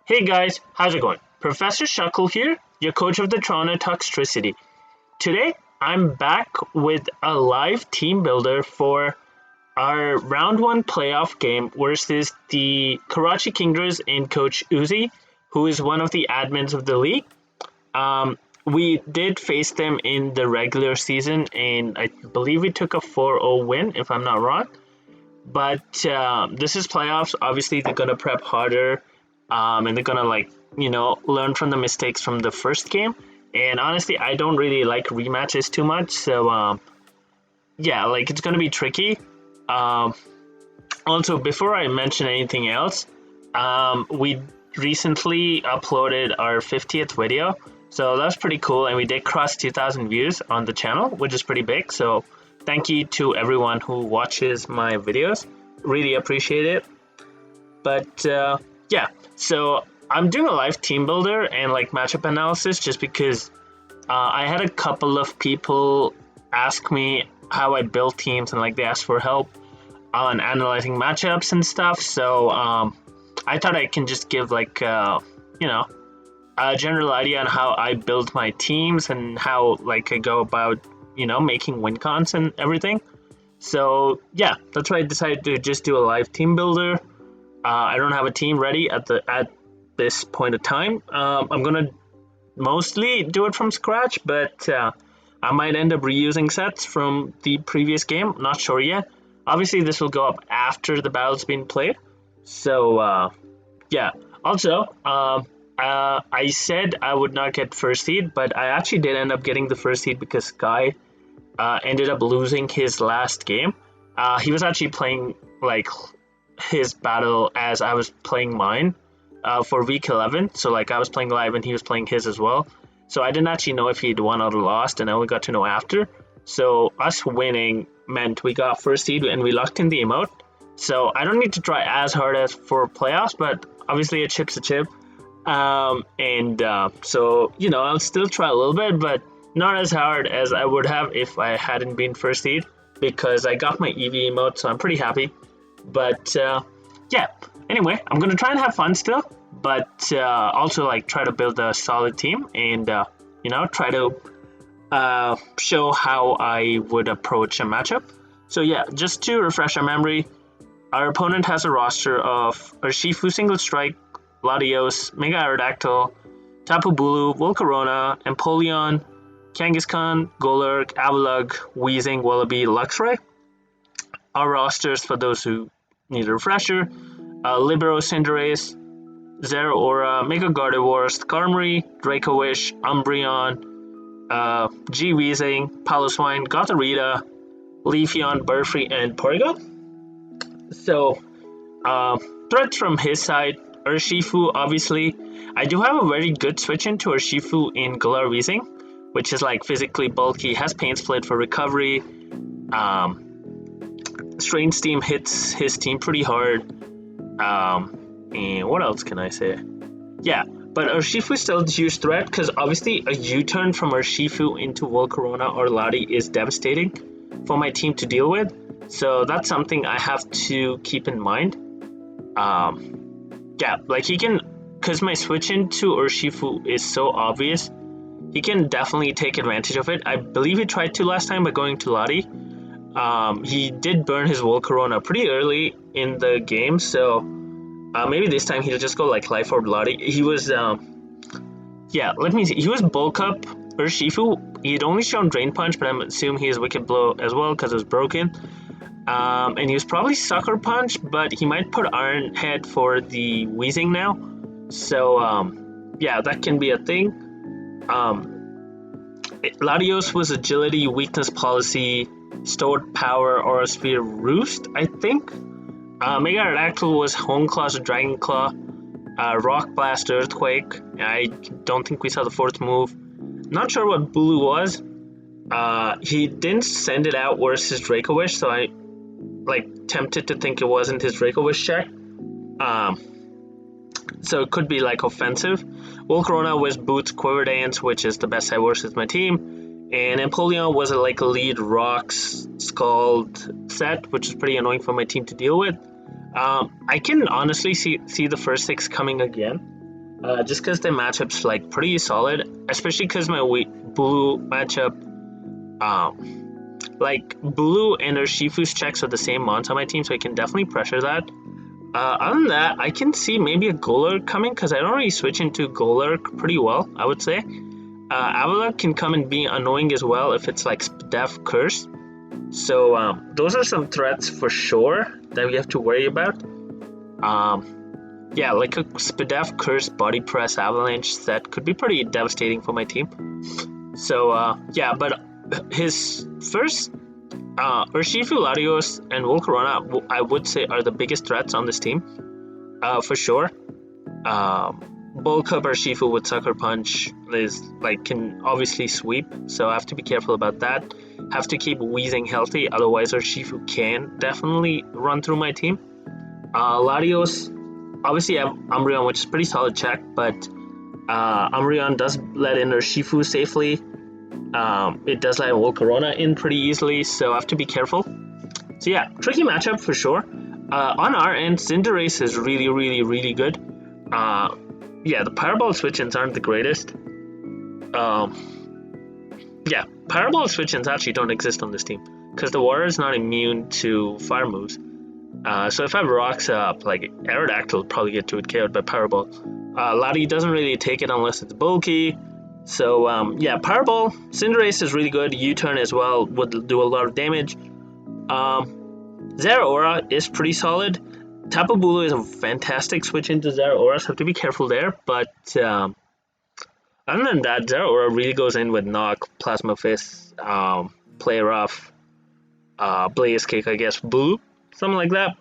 Hey guys, how's it going? Professor Shuckle here, your coach of the Toronto Toxtricity. Today, I'm back with a live team builder for our round one playoff game versus the Karachi Kingers and Coach Uzzy, who is one of the admins of the league. We did face them in the regular season, and I believe we took a 4-0 win, if I'm not wrong. But this is playoffs. Obviously, they're gonna prep harder, and they're gonna learn from the mistakes from the first game. And honestly, I don't really like rematches too much, so yeah, it's gonna be tricky. Um, Also, before I mention anything else, we recently uploaded our 50th video, so that's pretty cool, and we did cross 2,000 views on the channel, which is pretty big. So thank you to everyone who watches my videos. Really appreciate it. But yeah, so I'm doing a live team builder and matchup analysis just because I had a couple of people ask me how I build teams, and they asked for help on analyzing matchups and stuff. So I thought I can just give a general idea on how I build my teams and how I go about making win cons and everything. So yeah, that's why I decided to just do a live team builder. I don't have a team ready at this point of time. I'm gonna mostly do it from scratch, but I might end up reusing sets from the previous game. Not sure yet. Obviously, this will go up after the battle's been played. So yeah. Also, I said I would not get first seed, but I actually did end up getting the first seed because Sky ended up losing his last game. He was actually playing his battle as I was playing mine for week 11. So I was playing live and he was playing his as well. So I didn't actually know if he'd won or lost, and I only got to know after. So us winning meant we got first seed and we locked in the emote. So I don't need to try as hard as for playoffs, but obviously a chip's a chip. So I'll still try a little bit, but not as hard as I would have if I hadn't been first seed, because I got my EV emote, so I'm pretty happy. But yeah, anyway, I'm gonna try and have fun still, but also try to build a solid team and try to show how I would approach a matchup. So yeah, just to refresh our memory, our opponent has a roster of Urshifu Single Strike, Latios, Mega Aerodactyl, Tapu Bulu, Volcarona, Empoleon, Kangaskhan, Golurk, Avalugg, Weezing, Wallaby, Luxray. Our rosters, for those who need a refresher: Libero, Cinderace, Zeraora, Mega Gardevoir, Skarmory, Draco Wish, Umbreon, G Weezing, Paloswine, Gothorita, Leafeon, Burfree, and Porygon. So, threats from his side: Urshifu, obviously. I do have a very good switch into Urshifu in Galar Weezing, which is physically bulky, has Pain Split for recovery. Strange Steam hits his team pretty hard. And what else can I say? Yeah, but Urshifu is still a huge threat because obviously a U-turn from Urshifu into Volcarona or Lati is devastating for my team to deal with. So that's something I have to keep in mind. Yeah, he can, because my switch into Urshifu is so obvious, he can definitely take advantage of it. I believe he tried to last time by going to Lati. He did burn his Volcarona pretty early in the game, so maybe this time he'll just go Life Orb Lati. He was, yeah, let me see. He was Bulk Up Urshifu. He had only shown Drain Punch, but I'm assuming he has Wicked Blow as well because it was broken. And he was probably Sucker Punch, but he might put Iron Head for the Weezing now. So, yeah, that can be a thing. Latios was Agility, Weakness Policy, Stored Power, Aura Sphere, Roost, I think. Mega Aerodactyl was Hone Claws or Dragon Claw, Rock Blast, Earthquake. I don't think we saw the fourth move. Not sure what Bulu was. He didn't send it out versus Draco Wish, so I tempted to think it wasn't his Draco Wish check. So it could be offensive. Volcarona was Boots, Quiver Dance, which is the best side versus my team. And Empoleon was a lead Rocks Scald set, which is pretty annoying for my team to deal with. I can honestly see the first 6 coming again. just because the matchup's like pretty solid, especially because my blue matchup, like blue and Urshifu's checks are the same mons on my team, so I can definitely pressure that. Other than that, I can see maybe a Golurk coming because I don't really switch into Golurk pretty well, I would say. Avala can come and be annoying as well if it's like Def Curse. So those are some threats for sure that we have to worry about. Yeah, like a Spadef Curse Body Press Avalanche set could be pretty devastating for my team. So yeah, but his first Urshifu, Latios, and Volcarona, I would say, are the biggest threats on this team, for sure. Bulk up Urshifu with Sucker Punch is like can obviously sweep, so I have to be careful about that. Have to keep Wheezing healthy, otherwise Urshifu can definitely run through my team. Latios, obviously I have Umbreon, which is pretty solid check, but Umbreon does let in Urshifu safely. It does let Volcarona in pretty easily, so I have to be careful. So yeah, tricky matchup for sure. On our end, Cinderace is really, really, really good. Yeah, the Powerball switch-ins aren't the greatest. Yeah, Powerball switch-ins actually don't exist on this team because the water is not immune to fire moves. So if I have rocks up, like Aerodactyl will probably get to it KO'd by Powerball. Lati doesn't really take it unless it's bulky. So yeah, Powerball, Cinderace is really good. U-turn as well would do a lot of damage. Zeraora is pretty solid. Tapu Bulu is a fantastic switch into Zeraora, so have to be careful there. But other than that, Zeraora really goes in with Knock, Plasma Fist, Play Rough, Blaze Kick, I guess, Bulu, something like that.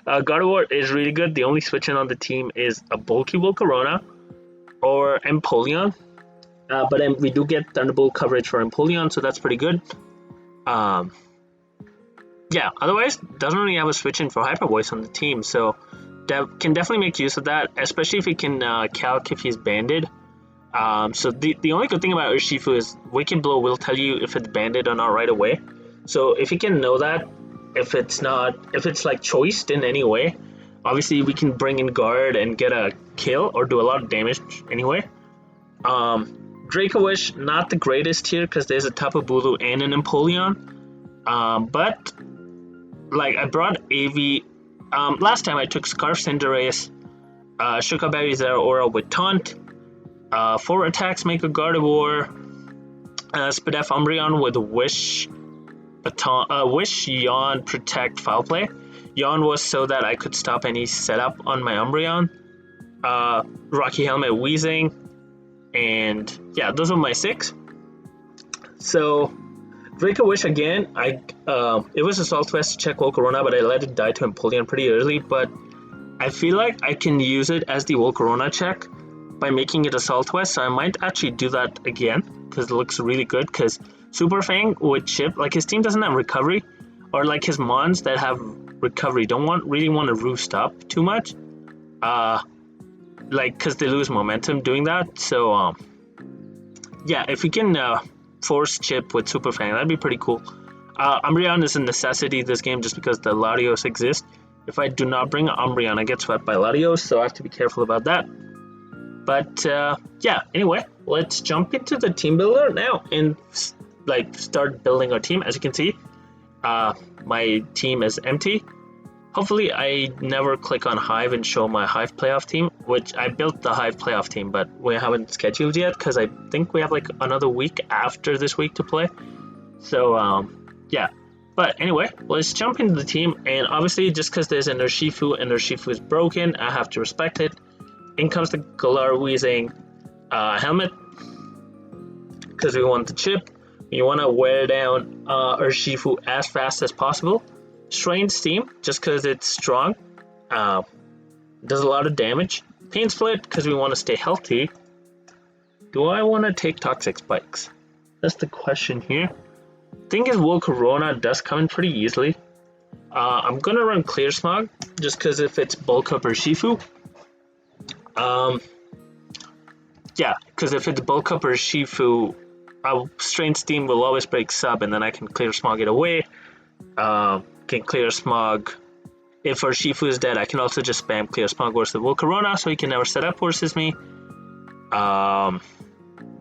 Gardevoir is really good. The only switch in on the team is a bulky Volcarona or Empoleon. But we do get Thunderbolt coverage for Empoleon, so that's pretty good. Yeah, otherwise, doesn't really have a switch in for Hyper Voice on the team, so can definitely make use of that, especially if he can calc if he's banded. So the only good thing about Urshifu is Wicked Blow will tell you if it's banded or not right away. So if you can know that, if it's like choiced in any way, obviously we can bring in Guard and get a kill or do a lot of damage anyway. Draco Wish, not the greatest here because there's a Tapu Bulu and an Empoleon. But like I brought AV. Last time I took Scarf Cinderace, Shuka Berry Zeraora with Taunt, 4 attacks make a Gardevoir, Spadef Umbreon with Wish, Wish, Yawn, Protect, Foul Play. Yawn was so that I could stop any setup on my Umbreon. Rocky Helmet, Wheezing, and yeah, those are my 6. So Draco Wish again, it was Assault Vest to check Volcarona, but I let it die to Empoleon pretty early, but I feel like I can use it as the Volcarona check by making it Assault Vest, so I might actually do that again, because it looks really good, because Super Fang with Chip, like his team doesn't have recovery, or like his mons that have recovery don't really want to roost up too much, like, because they lose momentum doing that, so, yeah, if we can, force Chip with Super Fang, that'd be pretty cool. Umbreon is a necessity this game just because the Latios exist. If I do not bring Umbreon, I get swept by Latios, so I have to be careful about that. But yeah, anyway, let's jump into the team builder now and like start building our team. As you can see, my team is empty. Hopefully I never click on Hive and show my Hive playoff team, which I built the Hive playoff team, but we haven't scheduled yet because I think we have like another week after this week to play. So yeah, but anyway, let's jump into the team. And obviously just because there's an Urshifu and Urshifu is broken, I have to respect it. In comes the Galar Wheezing helmet because we want the chip. We want to wear down Urshifu as fast as possible. Strain Steam, just because it's strong, does a lot of damage. Pain Split, because we want to stay healthy. Do I want to take Toxic Spikes? That's the question here. Thing is, Volcarona does come in pretty easily. I'm going to run Clear Smog, just because if it's Bulk Up Urshifu. Yeah, because if it's Bulk Up Urshifu, Strain Steam will always break sub, and then I can Clear Smog it away. Can Clear Smog if Urshifu is dead, I can also just spam clear spawn versus the Volcarona, so he can never set up versus me.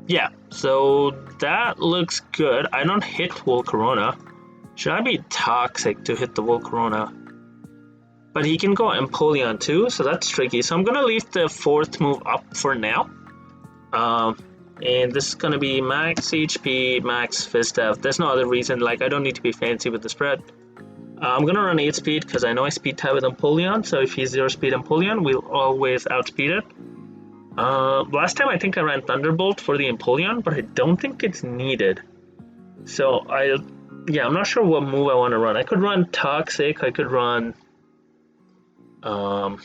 Yeah, so that looks good. I don't hit Volcarona. Should I be toxic to hit the Volcarona? But he can go Empoleon too, so that's tricky. So I'm gonna leave the 4th move up for now. And this is gonna be max HP, max Fistav. There's no other reason, like I don't need to be fancy with the spread. I'm gonna run 8 speed because I know I speed tie with Empoleon, so if he's 0 speed Empoleon, we'll always outspeed it. Last time I think I ran Thunderbolt for the Empoleon, but I don't think it's needed. So I'm not sure what move I want to run. I could run Toxic, I could run... do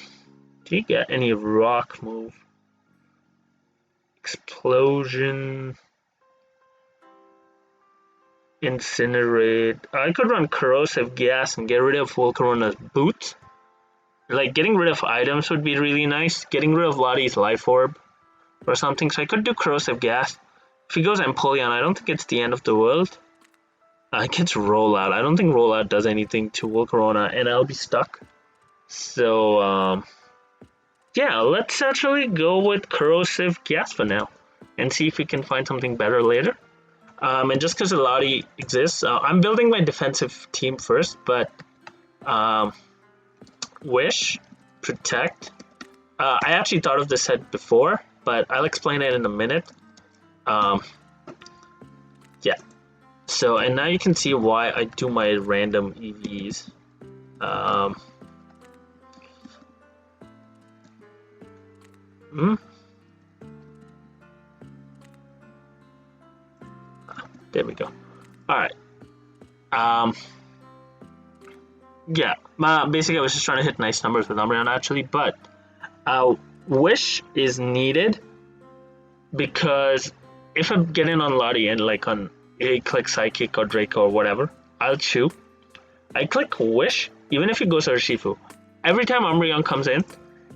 you get any rock move? Explosion... Incinerate... I could run Corrosive Gas and get rid of Volcarona's Boot. Like, getting rid of items would be really nice. Getting rid of Lottie's Life Orb or something. So I could do Corrosive Gas. If he goes Empoleon, I don't think it's the end of the world. I gets Rollout. I don't think Rollout does anything to Volcarona, and I'll be stuck. So, yeah, let's actually go with Corrosive Gas for now. And see if we can find something better later. And just because Lottie exists, I'm building my defensive team first, but... Wish, Protect. I actually thought of this set before, but I'll explain it in a minute. Yeah. So, and now you can see why I do my random EVs. There we go. Alright. Yeah, basically I was just trying to hit nice numbers with Umbreon actually, but Wish is needed because if I'm getting on Lottie and like on a click Psychic or Draco or whatever, I'll chew. I click Wish, even if it goes Urshifu. Every time Umbreon comes in,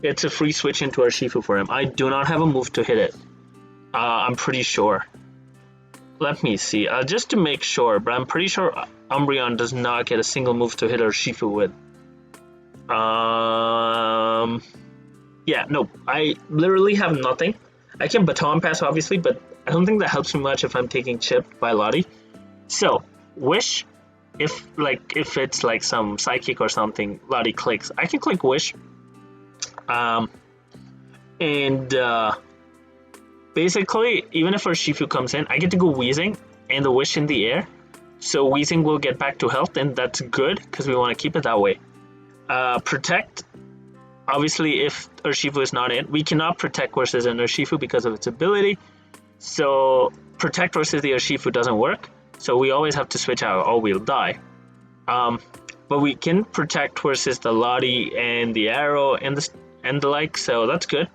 it's a free switch into Urshifu for him. I do not have a move to hit it. I'm pretty sure. Let me see, just to make sure, but I'm pretty sure Umbreon does not get a single move to hit Urshifu with. Yeah, no, I literally have nothing. I can Baton Pass, obviously, but I don't think that helps me much if I'm taking chipped by Lottie. So, Wish, if it's like some Psychic or something, Lottie clicks, I can click Wish. Basically, even if Urshifu comes in, I get to go Weezing and the Wish in the air. So Weezing will get back to health, and that's good because we want to keep it that way. Protect. Obviously, if Urshifu is not in, we cannot Protect versus an Urshifu because of its ability. So Protect versus the Urshifu doesn't work. So we always have to switch out or we'll die. But we can Protect versus the Lottie and the Arrow and the like, so that's good.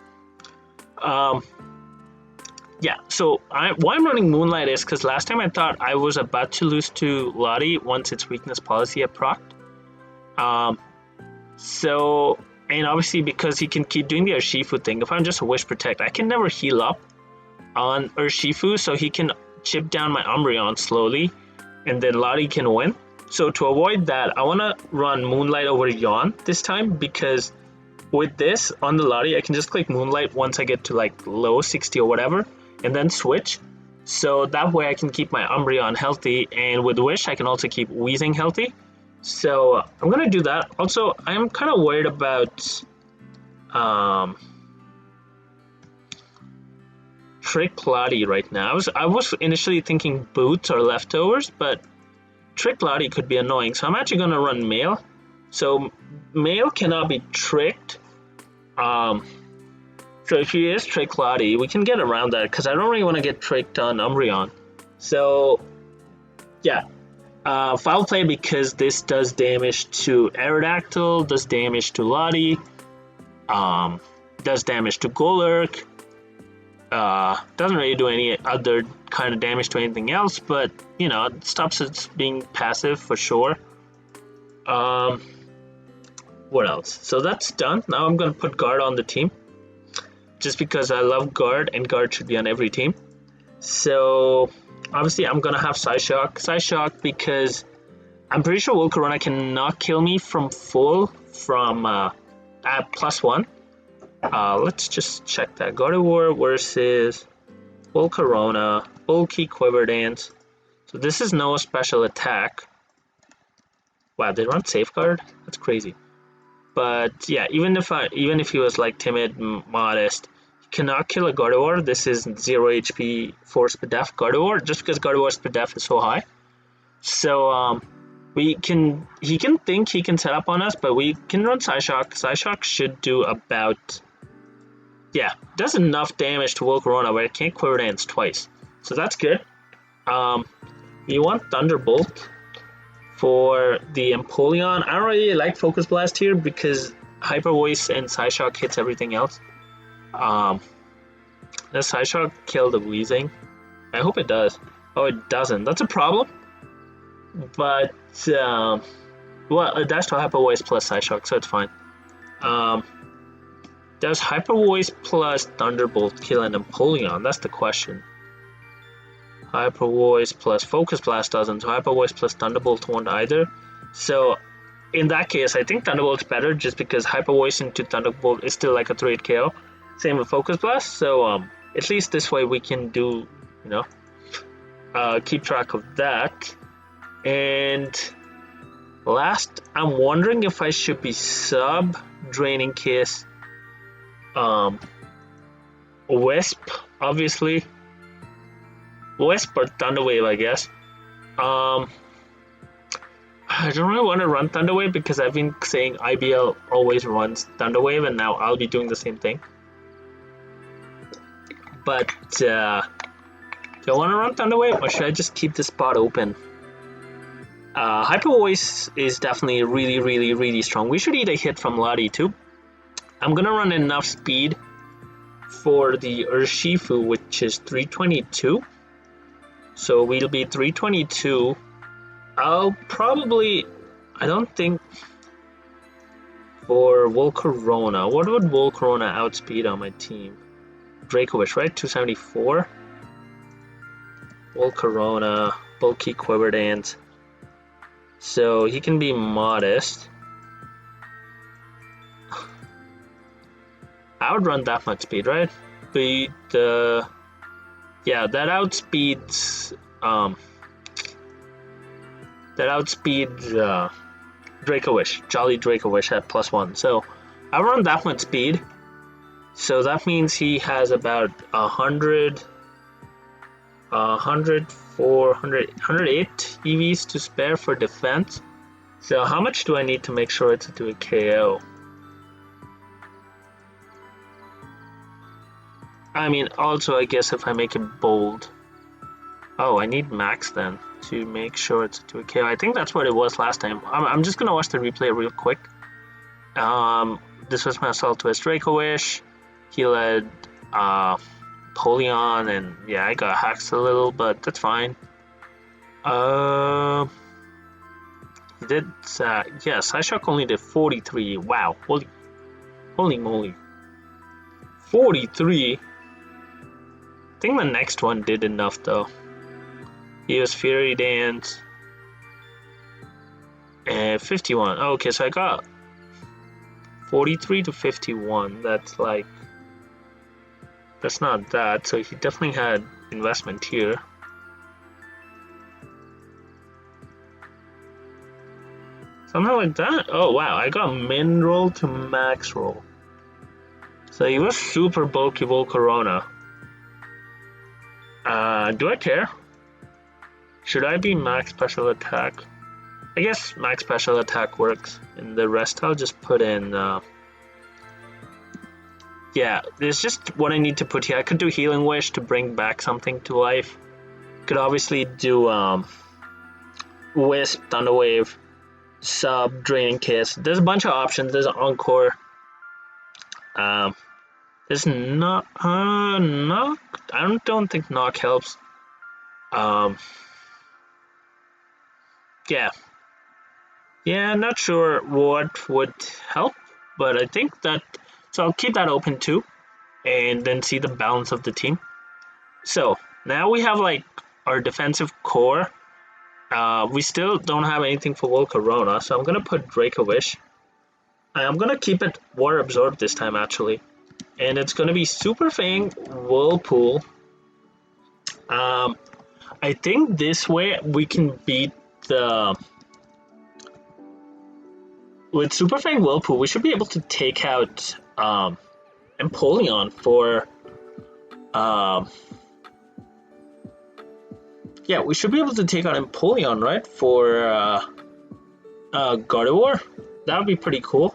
Yeah, so why I'm running Moonlight is because last time I thought I was about to lose to Lottie once its Weakness Policy had procced. So, and obviously because he can keep doing the Urshifu thing, if I'm just a Wish Protect, I can never heal up on Urshifu, so he can chip down my Umbreon slowly, and then Lottie can win. So to avoid that, I want to run Moonlight over Yawn this time, because with this, on the Lottie, I can just click Moonlight once I get to like low 60 or whatever, and then switch. So that way I can keep my Umbreon healthy, and with Wish I can also keep Weezing healthy. So I'm gonna do that. Also, I'm kind of worried about Trick Lottie right now. I was initially thinking Boots or Leftovers, but Trick Lottie could be annoying, so I'm actually gonna run Mail. So Mail cannot be tricked. So if he is Trick Lottie, we can get around that because I don't really want to get tricked on Umbreon. So yeah, Foul Play because this does damage to Aerodactyl, does damage to Lottie, does damage to Golurk. Doesn't really do any other kind of damage to anything else, but you know, it stops it being passive for sure. What else? So that's done. Now I'm gonna put Guard on the team, just because I love Guard, and Guard should be on every team. So obviously I'm gonna have Psyshock because I'm pretty sure Volcarona cannot kill me from full from at +1. Let's just check that. Gardevoir versus Volcarona, Bulky Quiver Dance. So this is no special attack. Wow, they run Safeguard? That's crazy. But yeah, even if he was like timid, modest, he cannot kill a Gardevoir. This is 0 HP for Spadef Gardevoir, just because Gardevoir's Spadef is so high. So he can think he can set up on us, but we can run Psyshock. Psyshock should do about, yeah, does enough damage to Volcarona, but it can't Quiver Dance twice. So that's good. You want Thunderbolt for the Empoleon. I don't really like Focus Blast here because Hyper Voice and Psyshock hits everything else. Does Psyshock kill the Weezing? I hope it does. Oh, it doesn't. That's a problem. But, well, that's to Hyper Voice plus Psyshock, so it's fine. Does Hyper Voice plus Thunderbolt kill an Empoleon? That's the question. Hyper Voice plus Focus Blast doesn't, so Hyper Voice plus Thunderbolt won't either. So in that case, I think Thunderbolt's better just because Hyper Voice into Thunderbolt is still like a 3-hit KO. Same with Focus Blast, so at least this way we can do, you know, keep track of that. And last, I'm wondering if I should be sub Draining Kiss, Wisp, obviously. Wisp or Thunder Wave, I guess. I don't really want to run Thunder Wave because I've been saying IBL always runs Thunder Wave, and now I'll be doing the same thing. But do I want to run Thunder Wave, or should I just keep this spot open? Hyper Voice is definitely really, really, really strong. We should eat a hit from Lottie too. I'm gonna run enough speed for the Urshifu, which is 322. So we'll be 322. I'll probably, I don't think, for Volcarona, what would Volcarona outspeed on my team? Dracovish, right? 274. Volcarona, Bulky Quiver Dance. So he can be modest. I would run that much speed, right? But yeah, that outspeeds Dracovish, Jolly Dracovish at +1. So I run that much speed. So that means he has about 108 EVs to spare for defense. So how much do I need to make sure it's to a KO? I mean, also I guess if I make it bold. Oh, I need max then to make sure it's to a KO. I think that's what it was last time. I'm just gonna watch the replay real quick. This was my Assault Twist Dracovish. He led Polion, and yeah, I got hacked a little, but that's fine. He did, yeah, Psyshock only did 43. Wow, holy moly. 43? I think the next one did enough though. He was Fury Dance. And 51. Oh, okay, so I got 43 to 51. That's like, that's not that. So he definitely had investment here. Something like that. Oh wow, I got min roll to max roll. So he was super bulky Volcarona. Do I care? Should I be max special attack? I guess max special attack works. And the rest I'll just put in. Yeah, there's just what I need to put here. I could do Healing Wish to bring back something to life. Could obviously do Wisp, Thunder Wave, Sub, Draining Kiss. There's a bunch of options. There's Encore. There's Knock. Knock. I don't think Knock helps. Yeah. Yeah, not sure what would help, but I think that. So I'll keep that open too, and then see the balance of the team. So now we have like our defensive core. We still don't have anything for Volcarona, so I'm gonna put Dracovish. I'm gonna keep it water absorbed this time actually, and it's gonna be Super Fang Whirlpool. I think this way we can beat the with Super Fang Whirlpool. We should be able to take out Empoleon for yeah, we should be able to take out Empoleon, right? For Gardevoir. That would be pretty cool.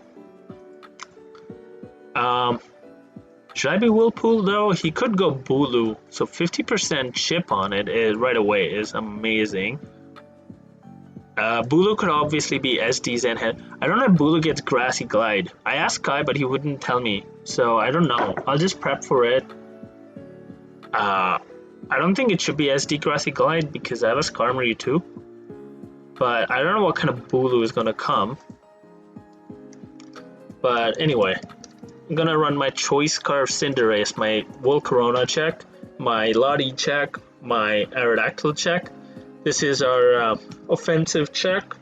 Should I be Whirlpool though? He could go Bulu, so 50% chip on it is, right away is amazing. Bulu could obviously be SD Zenhead. I don't know if Bulu gets Grassy Glide. I asked Kai, but he wouldn't tell me, so I don't know. I'll just prep for it. I don't think it should be SD Grassy Glide because I have a Skarmory too. But I don't know what kind of Bulu is gonna come. But anyway, I'm gonna run my Choice Scarf Cinderace, my Volcarona check, my Lottie check, my Aerodactyl check. This is our offensive check.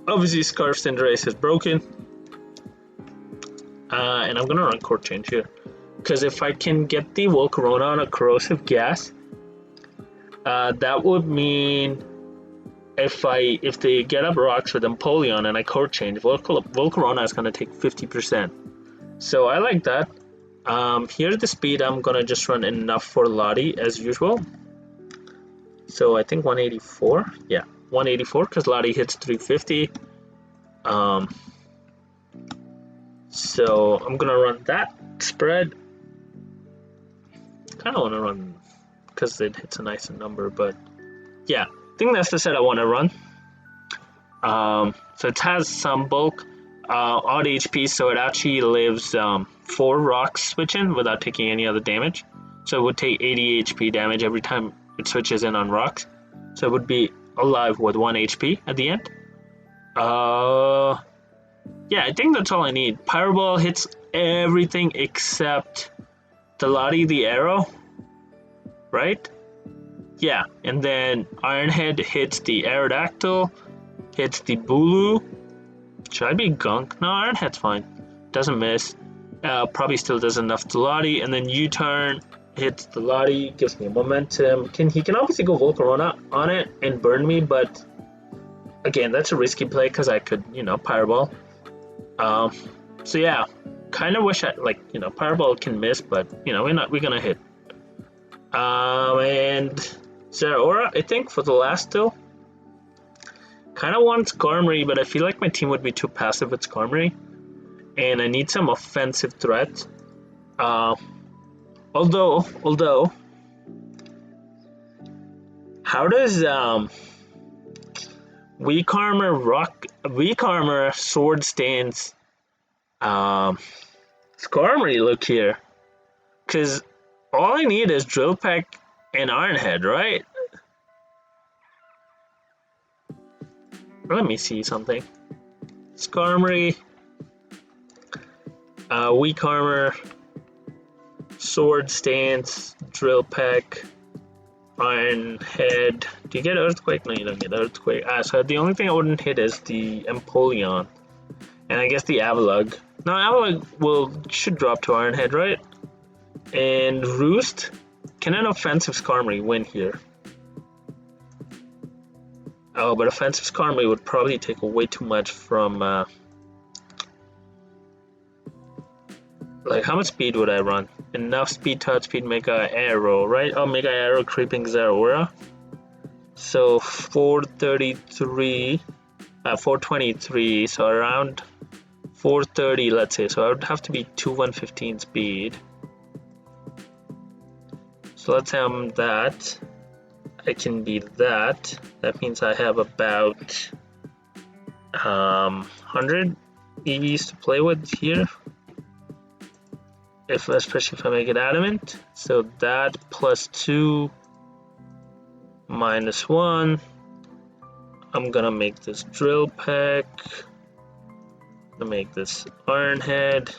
Obviously, Scarf Cinderace is broken. And I'm gonna run Court Change here. Because if I can get the Volcarona on a Corrosive Gas, that would mean if they get up rocks with Empoleon and I Court Change, Volcarona is gonna take 50%. So I like that. Here's the speed. I'm gonna just run enough for Lottie as usual. So I think 184. Yeah, 184 because Lottie hits 350. So I'm gonna run that spread. Kind of want to run because it hits a nicer number, but yeah, I think that's the set I want to run. So it has some bulk, odd HP, so it actually lives 4 rocks switching without taking any other damage. So it would take 80 HP damage every time it switches in on rocks. So it would be alive with 1 HP at the end. Yeah, I think that's all I need. Pyro Ball hits everything except the Lottie the Arrow, right? Yeah, and then Iron Head hits the Aerodactyl, hits the Bulu. Should I be Gunk? No, Iron Head's fine. Doesn't miss. Probably still does enough to Lottie, and then U-turn hits the Lottie, gives me momentum. He can obviously go Volcarona on it and burn me, but again, that's a risky play because I could, Pyro Ball. So yeah, kind of wish I Pyro Ball can miss, but we're gonna hit. And Zeraora, I think for the last still. Kind of want Skarmory, but I feel like my team would be too passive with Skarmory, and I need some offensive threat. Although, how does Weak Armor Sword Stance Skarmory look here? Because all I need is Drill Peck and Iron Head, right? Let me see something. Skarmory, Weak Armor, Sword Stance, Drill Peck, Iron Head. Do you get Earthquake? No, you don't get Earthquake. So the only thing I wouldn't hit is the Empoleon. And I guess the Avalugg. No, Avalugg should drop to Iron Head, right? And Roost. Can an offensive Skarmory win here? Oh, but offensive Skarmory would probably take way too much from... how much speed would I run? Enough speed, touch speed, Mega Arrow, right? Oh, Mega Arrow creeping Zeraora. So 433, 423, so around 430, let's say. So I would have to be 115 speed. So let's say I'm that. I can be that. That means I have about 100 EVs to play with here. Especially if I make it adamant. So that plus 2 minus 1. I'm gonna make this Drill Peck. I'm gonna make this Iron Head.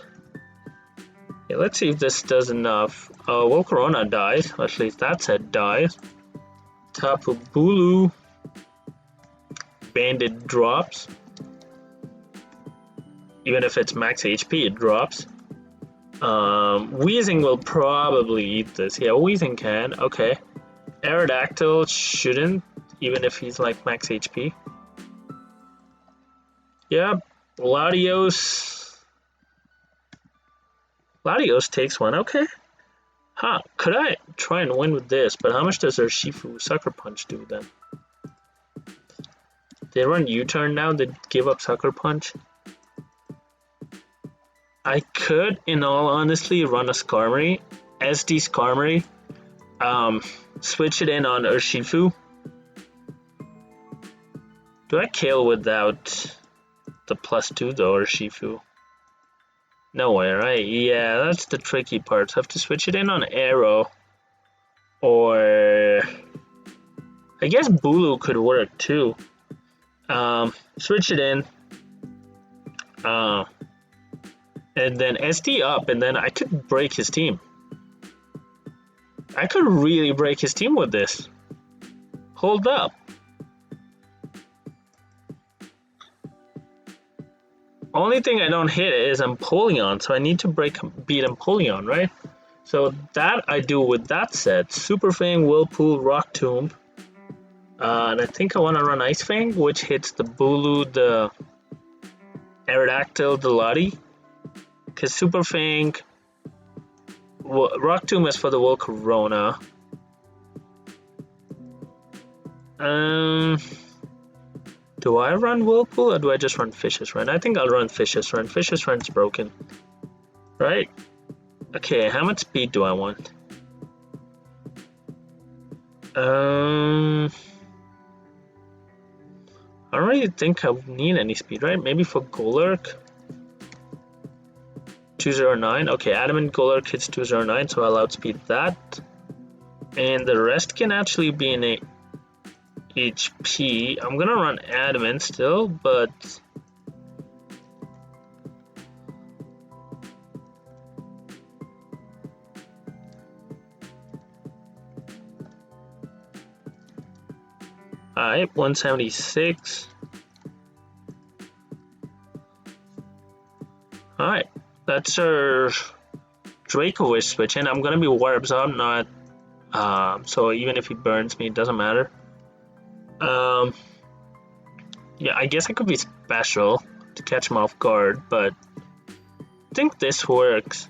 Okay, let's see if this does enough. Volcarona dies, or at least that set dies. Tapu Bulu. Bandit drops. Even if it's max HP, it drops. Wheezing will probably eat this. Yeah, Wheezing can. Okay. Aerodactyl shouldn't, even if he's like max HP. Yeah, Latios. Latios takes one. Okay. Huh. Could I try and win with this? But how much does Urshifu Sucker Punch do then? They run U-turn now. They give up Sucker Punch. I could, in all honesty, run a Skarmory, SD Skarmory, switch it in on Urshifu. Do I kill without the +2 though, Urshifu? No way, right? Yeah, that's the tricky part. So I have to switch it in on Arrow, or I guess Bulu could work too. Switch it in. And then SD up, and then I could break his team. I could really break his team with this. Hold up. Only thing I don't hit is Empoleon, so I need to beat Empoleon, right? So that I do with that set. Super Fang, Whirlpool, Rock Tomb. And I think I want to run Ice Fang, which hits the Bulu, the Aerodactyl, the Lottie. Because Super Fang, Rock Tomb is for the Volcarona. Do I run Whirlpool or do I just run Fish's Run? I think I'll run Fish's Run. Fish's Run's broken. Right? Okay, how much speed do I want? I don't really think I need any speed, right? Maybe for Golurk. 209. Okay, Adamant Golurk hits 209, so I'll outspeed that. And the rest can actually be in a HP. I'm gonna run Adamant still, but alright, 176. Alright, that's our Draco Wish switch, and I'm gonna be War Absorb, not so even if he burns me, it doesn't matter. Yeah, I guess I could be special to catch him off guard, but I think this works.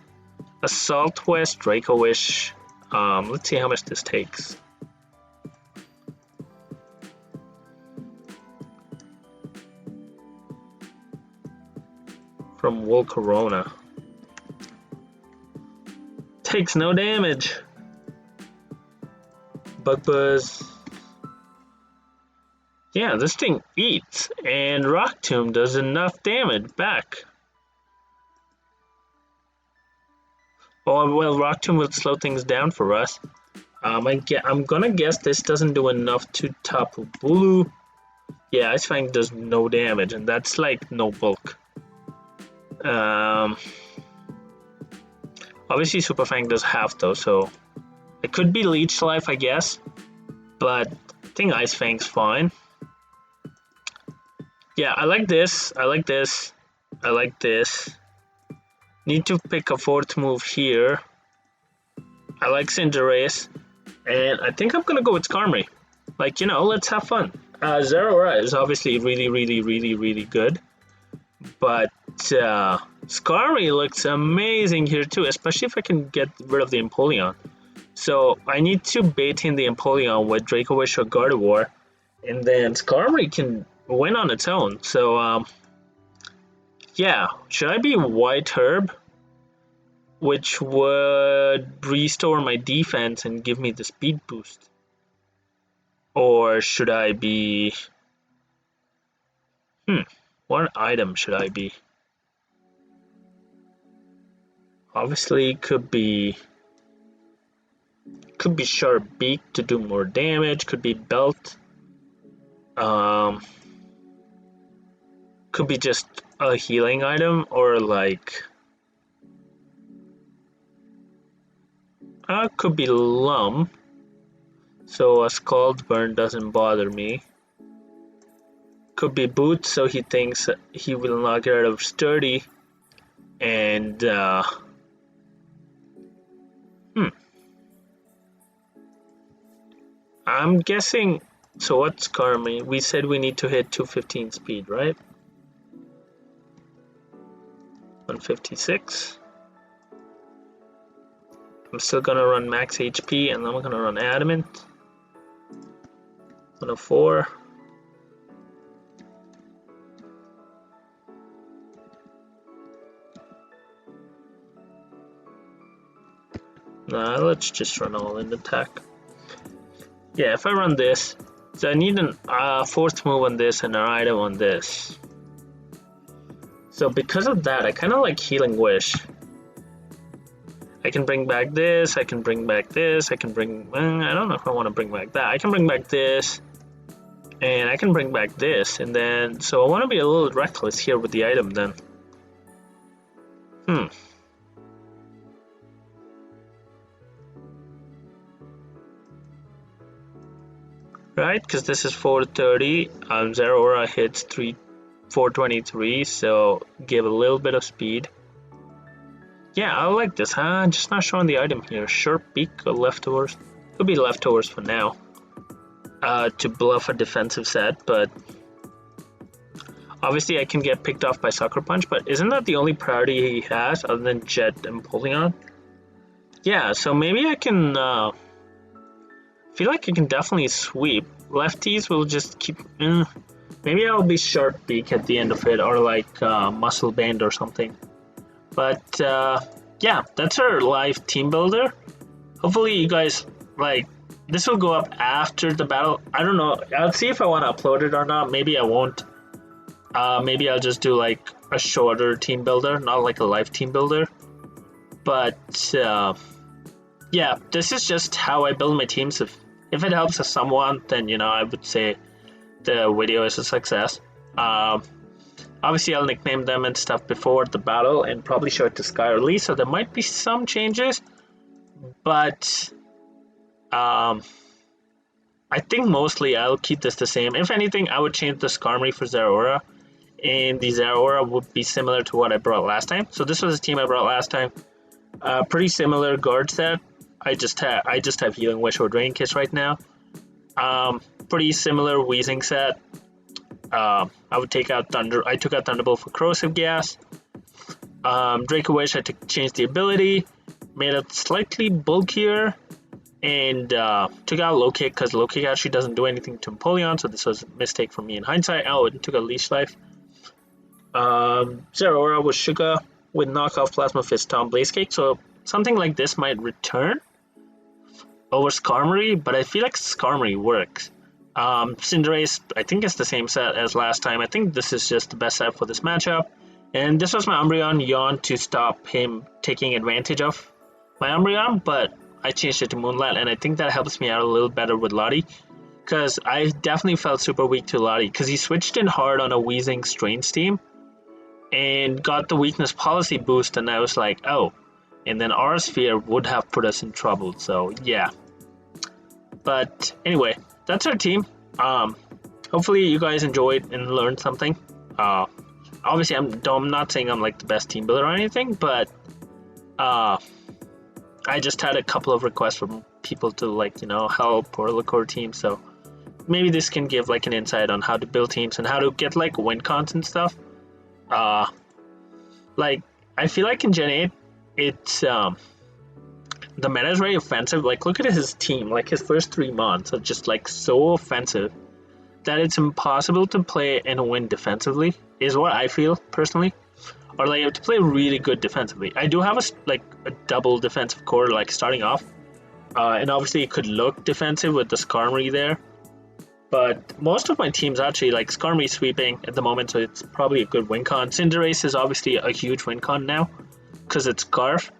Assault West, Draco Wish. Let's see how much this takes. From Volcarona. Takes no damage. Bug Buzz. Yeah, this thing eats, and Rock Tomb does enough damage back. Oh, well, Rock Tomb will slow things down for us. I'm gonna guess this doesn't do enough to top Bulu. Yeah, Ice Fang does no damage, and that's like no bulk. Obviously Super Fang does half though, so it could be Leech Life, I guess, but I think Ice Fang's fine. Yeah, I like this, I like this, I like this. Need to pick a fourth move here. I like Cinderace, and I think I'm gonna go with Skarmory. Like, you know, let's have fun. Zeraora is obviously really good, but Skarmory looks amazing here too, especially if I can get rid of the Empoleon. So I need to bait in the Empoleon with Draco Wish or Gardevoir, and then Skarmory can win on its own. So yeah, should I be White Herb, which would restore my defense and give me the speed boost? Or should I be... what item should I be? Obviously, could be Sharp Beak to do more damage. Could be Belt. Could be just a healing item, or like could be Lum. So a Scald Burn doesn't bother me. Could be boots, so he thinks he will not get rid of sturdy. And I'm guessing. So what's Karmi? We said we need to hit 215 speed, right? 156. I'm still gonna run max HP, and then I'm gonna run adamant. 104. Nah, let's just run all in attack. Yeah, if I run this, so I need a fourth move on this and an item on this. So because of that, I kind of like Healing Wish. I can bring back this, I can bring back this, I can bring... I don't know if I want to bring back that. I can bring back this, and I can bring back this, and then... So I want to be a little reckless here with the item then. Right, because this is 430, Zeraora hits 423, so give a little bit of speed. Yeah, I like this, huh? Just not showing the item here. Sharp Beak or leftovers. Could be leftovers for now. To bluff a defensive set, but obviously I can get picked off by Sucker Punch, but isn't that the only priority he has other than Jet and Polygon? Yeah, so maybe I can feel like I can definitely sweep. Lefties will just keep... maybe I'll be Sharp Beak at the end of it, or like Muscle Band or something. But yeah, that's our live team builder. Hopefully you guys like this. Will go up after the battle. I don't know. I'll see if I want to upload it or not. Maybe I won't. Maybe I'll just do like a shorter team builder, not like a live team builder. But yeah, this is just how I build my teams. If it helps someone, then you know I would say the video is a success. Obviously, I'll nickname them and stuff before the battle and probably show it to Sky or Lee, so there might be some changes. But I think mostly I'll keep this the same. If anything, I would change the Skarmory for Zeraora, and the Zeraora would be similar to what I brought last time. So this was the team I brought last time. Pretty similar guard set. I just have Healing Wish or Drain Kiss right now. Pretty similar Wheezing set. I would take out Thunder. I took out Thunderbolt for Corrosive Gas. Draco Wish, I changed the ability, made it slightly bulkier, and took out Low Kick because Low Kick actually doesn't do anything to Empoleon, so this was a mistake from me in hindsight. Oh, it took a Leash Life. Zeraora was Sugar with knockoff Plasma Fist Tom Blaze Cake, so something like this might return over Skarmory, but I feel like Skarmory works. Cinderace, I think it's the same set as last time. I think this is just the best set for this matchup. And this was my Umbreon Yawn to stop him taking advantage of my Umbreon, but I changed it to Moonlight, and I think that helps me out a little better with Lottie. Because I definitely felt super weak to Lottie, because he switched in hard on a Wheezing Strange team, and got the Weakness Policy boost, and I was like, oh. And then Aura Sphere would have put us in trouble, so yeah. But anyway, that's our team. Hopefully you guys enjoyed and learned something. Obviously I'm not saying I'm like the best team builder or anything, but I just had a couple of requests from people to like, you know, help or look over teams, so maybe this can give like an insight on how to build teams and how to get like win cons and stuff. Like I feel like in Gen 8 it's the meta is very offensive. Like look at his team, like his first 3 months are just like so offensive that it's impossible to play and win defensively, is what I feel personally. Or like you have to play really good defensively. I do have a double defensive core like starting off, and obviously it could look defensive with the Skarmory there, but most of my teams actually like Skarmory sweeping at the moment, so it's probably a good win con. Cinderace is obviously a huge win con now because it's Scarf.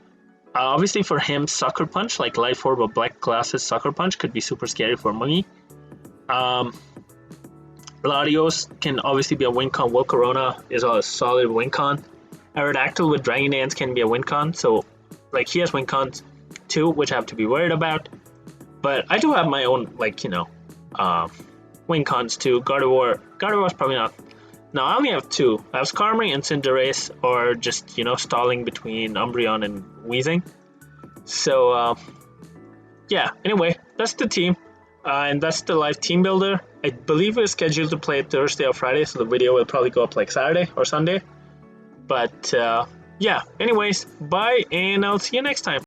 Obviously for him, Sucker Punch, like Life Orb or Black Glasses Sucker Punch could be super scary for me. Latios can obviously be a win con. Volcarona is a solid win con. Aerodactyl with Dragon Dance can be a win con, so like he has win cons too, which I have to be worried about. But I do have my own, like, you know, win cons to God of War. God of War's probably not. No, I only have two. I have Skarmory and Cinderace, or just, you know, stalling between Umbreon and Weezing. So, yeah, anyway, that's the team. And that's the live team builder. I believe we're scheduled to play Thursday or Friday, so the video will probably go up like Saturday or Sunday. But, yeah, anyways, bye, and I'll see you next time.